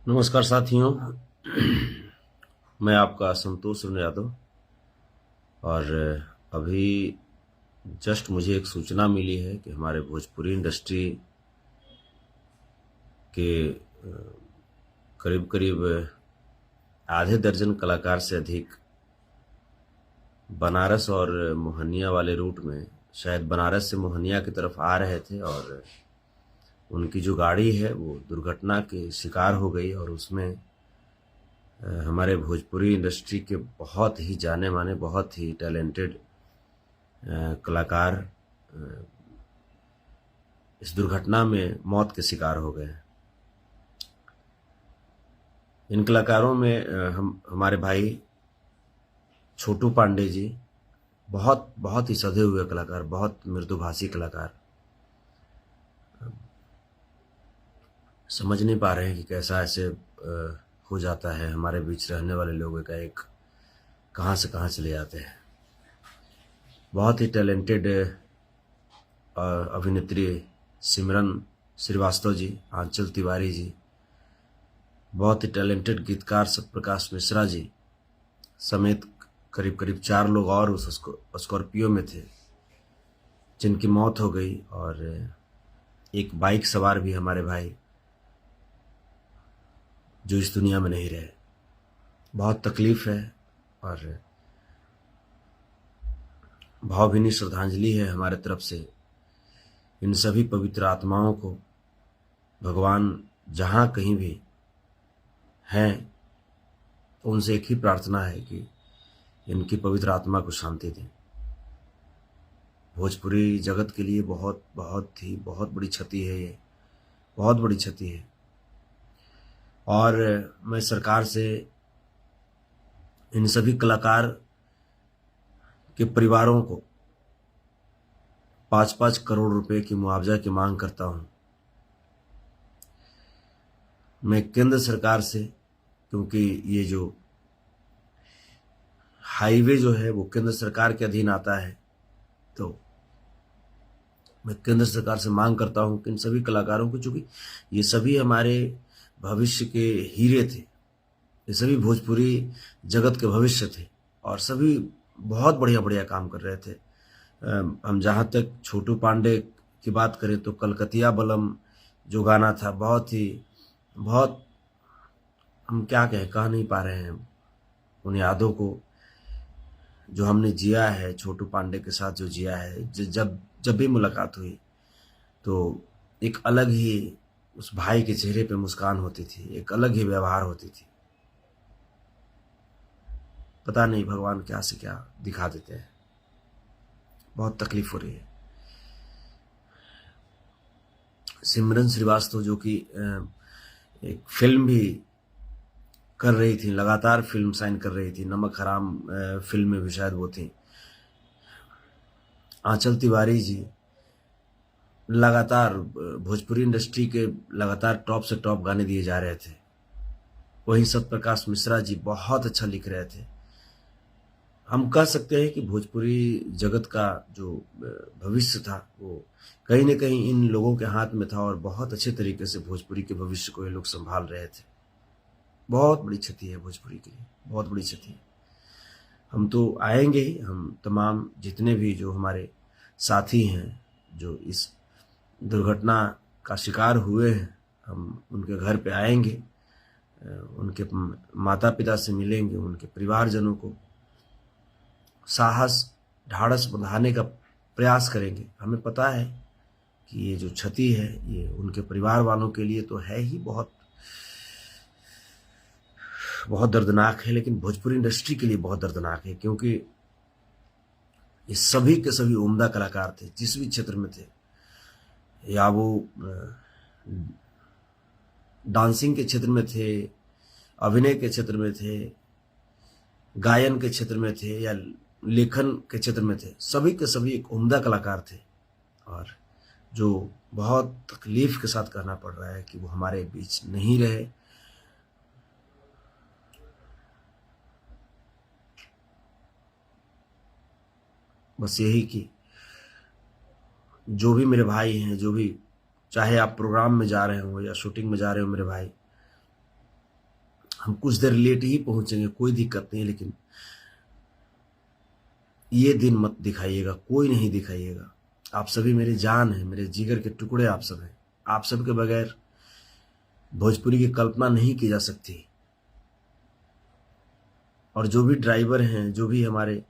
नमस्कार साथियों। मैं आपका संतोष यादव। और अभी जस्ट मुझे एक सूचना मिली है कि हमारे भोजपुरी इंडस्ट्री के करीब करीब आधे दर्जन कलाकार से अधिक बनारस और मोहनिया वाले रूट में, शायद बनारस से मोहनिया की तरफ आ रहे थे और उनकी जो गाड़ी है वो दुर्घटना के शिकार हो गई। और उसमें हमारे भोजपुरी इंडस्ट्री के बहुत ही जाने माने, बहुत ही टैलेंटेड कलाकार इस दुर्घटना में मौत के शिकार हो गए। इन कलाकारों में हम हमारे भाई छोटू पांडे जी, बहुत बहुत ही सधे हुए कलाकार, बहुत मृदुभाषी कलाकार। समझ नहीं पा रहे हैं कि कैसा ऐसे हो जाता है। हमारे बीच रहने वाले लोगों का एक कहाँ से कहाँ चले जाते हैं। बहुत ही टैलेंटेड अभिनेत्री सिमरन श्रीवास्तव जी, आंचल तिवारी जी, बहुत ही टैलेंटेड गीतकार सत्यप्रकाश मिश्रा जी समेत करीब करीब 4 लोग और उस स्कॉर्पियो में थे जिनकी मौत हो गई। और एक बाइक सवार भी हमारे भाई जो इस दुनिया में नहीं रहे। बहुत तकलीफ है और भावभीनी श्रद्धांजलि है हमारे तरफ से इन सभी पवित्र आत्माओं को। भगवान जहाँ कहीं भी हैं उनसे एक ही प्रार्थना है कि इनकी पवित्र आत्मा को शांति दें। भोजपुरी जगत के लिए बहुत बड़ी क्षति है, ये बहुत बड़ी क्षति है। और मैं सरकार से इन सभी कलाकार के परिवारों को 5-5 करोड़ रुपए की मुआवजा की मांग करता हूं। मैं केंद्र सरकार से, क्योंकि ये जो हाईवे जो है वो केंद्र सरकार के अधीन आता है, तो मैं केंद्र सरकार से मांग करता हूं कि इन सभी कलाकारों को, चूंकि ये सभी हमारे भविष्य के हीरे थे, ये सभी भोजपुरी जगत के भविष्य थे और सभी बहुत बढ़िया बढ़िया काम कर रहे थे। हम जहाँ तक छोटू पांडे की बात करें तो कलकतिया बलम जो गाना था, बहुत हम क्या कह नहीं पा रहे हैं उन यादों को जो हमने जिया है, छोटू पांडे के साथ जो जिया है। जब जब भी मुलाकात हुई तो एक अलग ही उस भाई के चेहरे पे मुस्कान होती थी, एक अलग ही व्यवहार होती थी। पता नहीं भगवान क्या से क्या दिखा देते हैं। बहुत तकलीफ हो रही है। सिमरन श्रीवास्तव जो कि एक फिल्म भी कर रही थी, लगातार फिल्म साइन कर रही थी, नमक हराम फिल्म में भी शायद वो थी। आंचल तिवारी जी लगातार भोजपुरी इंडस्ट्री के लगातार टॉप से टॉप गाने दिए जा रहे थे। वहीं सत्यप्रकाश मिश्रा जी बहुत अच्छा लिख रहे थे। हम कह सकते हैं कि भोजपुरी जगत का जो भविष्य था वो कहीं न कहीं इन लोगों के हाथ में था और बहुत अच्छे तरीके से भोजपुरी के भविष्य को ये लोग संभाल रहे थे। बहुत बड़ी क्षति है भोजपुरी के लिए, बहुत बड़ी क्षति है। हम तो आएंगे ही, हम तमाम जितने भी जो हमारे साथी हैं जो इस दुर्घटना का शिकार हुए हैं, हम उनके घर पे आएंगे, उनके माता पिता से मिलेंगे, उनके परिवारजनों को साहस ढाढ़स बंधाने का प्रयास करेंगे। हमें पता है कि ये जो क्षति है ये उनके परिवार वालों के लिए तो है ही बहुत बहुत दर्दनाक है, लेकिन भोजपुरी इंडस्ट्री के लिए बहुत दर्दनाक है, क्योंकि ये सभी के सभी उम्दा कलाकार थे जिस भी क्षेत्र में थे। या वो डांसिंग के क्षेत्र में थे, अभिनय के क्षेत्र में थे, गायन के क्षेत्र में थे या लेखन के क्षेत्र में थे, सभी के सभी एक उम्दा कलाकार थे। और जो बहुत तकलीफ के साथ कहना पड़ रहा है कि वो हमारे बीच नहीं रहे। बस यही कि जो भी मेरे भाई हैं, जो भी, चाहे आप प्रोग्राम में जा रहे हो या शूटिंग में जा रहे हो मेरे भाई, हम कुछ देर लेट ही पहुंचेंगे, कोई दिक्कत नहीं, लेकिन ये दिन मत दिखाइएगा, कोई नहीं दिखाइएगा। आप सभी मेरी जान है, मेरे जिगर के टुकड़े आप सब हैं। आप सब के बगैर भोजपुरी की कल्पना नहीं की जा सकती। और जो भी ड्राइवर हैं, जो भी हमारे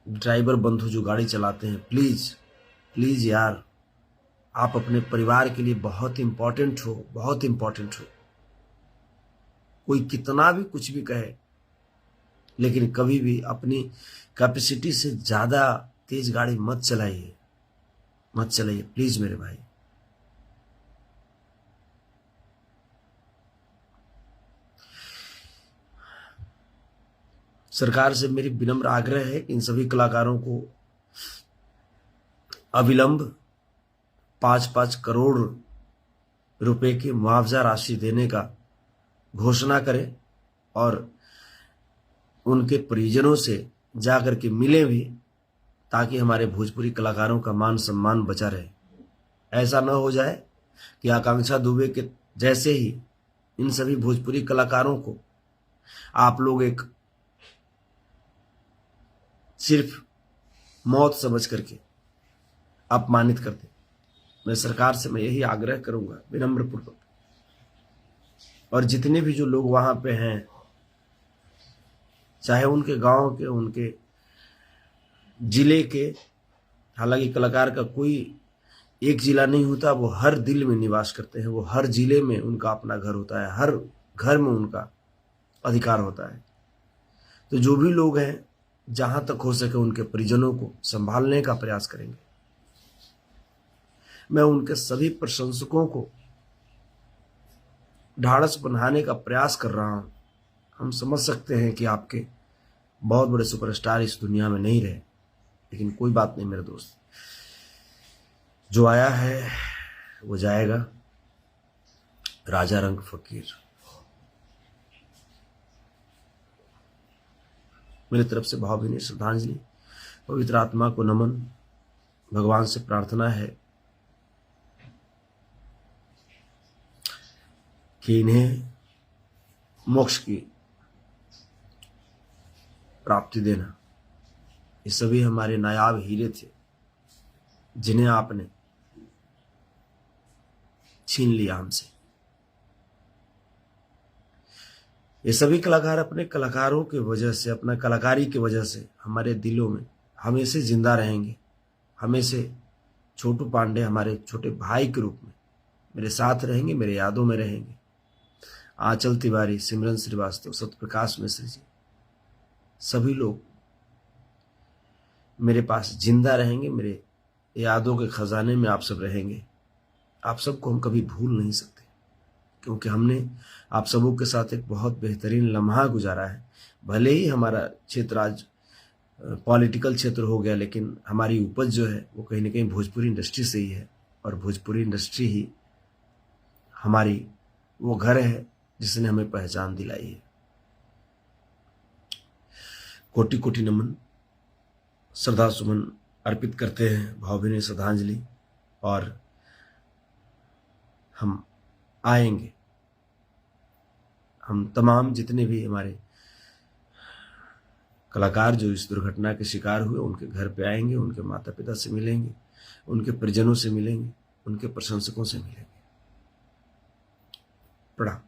ड्राइवर बंधु जो गाड़ी चलाते हैं, प्लीज प्लीज यार, आप अपने परिवार के लिए बहुत इंपॉर्टेंट हो, बहुत इंपॉर्टेंट हो। कोई कितना भी कुछ भी कहे, लेकिन कभी भी अपनी कैपेसिटी से ज्यादा तेज गाड़ी मत चलाइए, मत चलाइए प्लीज मेरे भाई। सरकार से मेरी विनम्र आग्रह है कि इन सभी कलाकारों को अविलंब 5-5 करोड़ रुपए की मुआवजा राशि देने का घोषणा करें और उनके परिजनों से जाकर के मिले भी, ताकि हमारे भोजपुरी कलाकारों का मान सम्मान बचा रहे। ऐसा न हो जाए कि आकांक्षा दुबे के जैसे ही इन सभी भोजपुरी कलाकारों को आप लोग एक सिर्फ मौत समझ करके अपमानित कर दें। मैं सरकार से मैं यही आग्रह करूंगा विनम्र पूर्वक, और जितने भी जो लोग वहां पे हैं, चाहे उनके गांव के, उनके जिले के, हालांकि कलाकार का कोई एक जिला नहीं होता, वो हर दिल में निवास करते हैं, वो हर जिले में उनका अपना घर होता है, हर घर में उनका अधिकार होता है। तो जो भी लोग हैं, जहां तक हो सके उनके परिजनों को संभालने का प्रयास करेंगे। मैं उनके सभी प्रशंसकों को ढाढ़स बनाने का प्रयास कर रहा हूं। हम समझ सकते हैं कि आपके बहुत बड़े सुपरस्टार इस दुनिया में नहीं रहे, लेकिन कोई बात नहीं मेरे दोस्त, जो आया है वो जाएगा। राजा रंग फकीर। मेरी तरफ से भावभीनी श्रद्धांजलि, पवित्र आत्मा को नमन। भगवान से प्रार्थना है कि इन्हें मोक्ष की प्राप्ति देना। ये सभी हमारे नायाब हीरे थे, जिन्हें आपने छीन लिया हमसे। ये सभी कलाकार अपने कलाकारों की वजह से, अपना कलाकारी की वजह से हमारे दिलों में हमेशा जिंदा रहेंगे। हमेशा छोटू पांडे हमारे छोटे भाई के रूप में मेरे साथ रहेंगे, मेरे यादों में रहेंगे। आंचल तिवारी, सिमरन श्रीवास्तव, सत्यप्रकाश मिश्र जी, सभी लोग मेरे पास जिंदा रहेंगे, मेरे यादों के खजाने में आप सब रहेंगे। आप सबको हम कभी भूल नहीं सकते, क्योंकि हमने आप सबों के साथ एक बहुत बेहतरीन लम्हा गुजारा है। भले ही हमारा क्षेत्र आज पॉलिटिकल क्षेत्र हो गया, लेकिन हमारी उपज जो है वो कहीं ना कहीं भोजपुरी इंडस्ट्री से ही है, और भोजपुरी इंडस्ट्री ही हमारी वो घर है जिसने हमें पहचान दिलाई है। कोटि कोटि नमन, श्रद्धा सुमन अर्पित करते हैं, भावभीनी श्रद्धांजलि। और हम आएंगे, हम तमाम जितने भी हमारे कलाकार जो इस दुर्घटना के शिकार हुए, उनके घर पे आएंगे, उनके माता पिता से मिलेंगे, उनके परिजनों से मिलेंगे, उनके प्रशंसकों से मिलेंगे। प्रणाम।